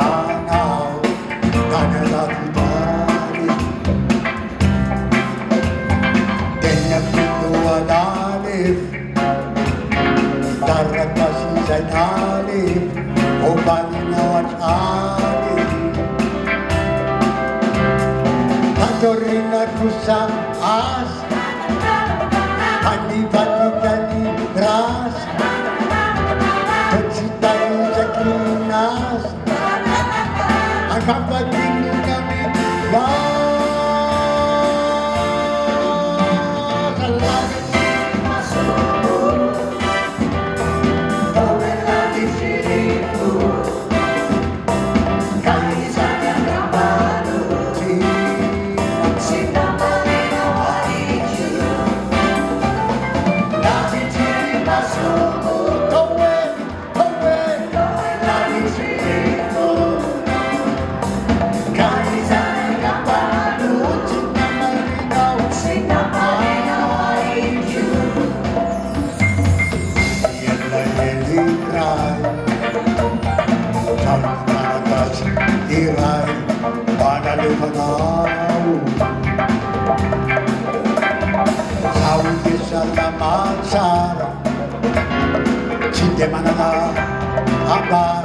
Danau, Kanada Vitali, Kenya Pintua Dalif, Daragasi Zainali, Obalinawan Ali, Katorina Kusang As, Hanifati Kani Ras, Kecitani Zakinas, Akapatin kami Las, Irai, Padale Panau, Saudi Salamat Sara, Cinte Manana, Abar,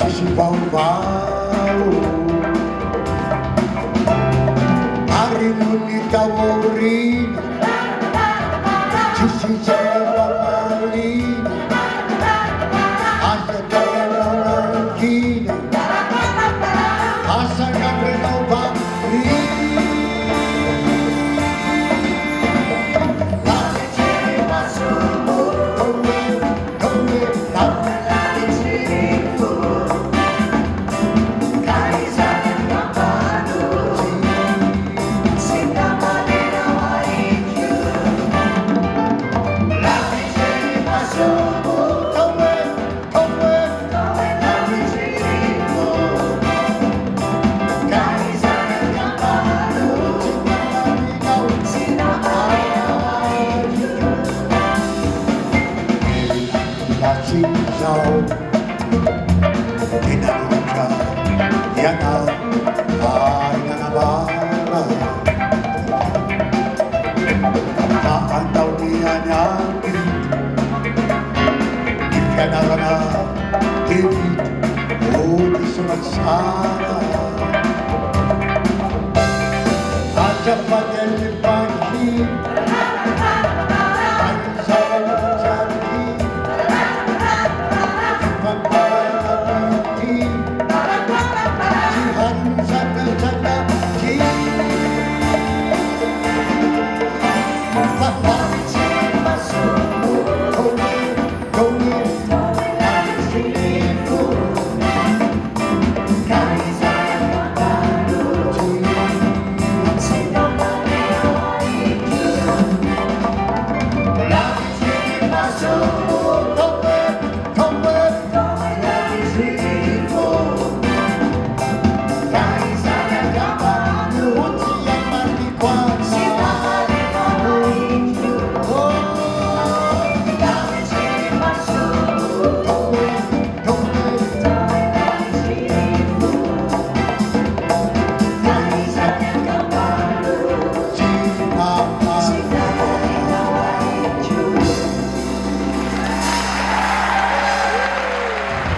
Sisibau Bau, Arimuni Tawaurin, Sisi Jaya Pamalin, Asa Jaya Kini, Asa Gabriel Bali, Lali Ciri Masumu, Kowe, Lali Ciriku, Kaisar Kampanu, Sinta Malina Waiku, Lali Ciri Masumu, Kowe, Lali Ciriku. Cincau, Indonesia, Yana, Nabara, Maantau nianya, Ikanarana, David, di Sumatsara, Aja Padel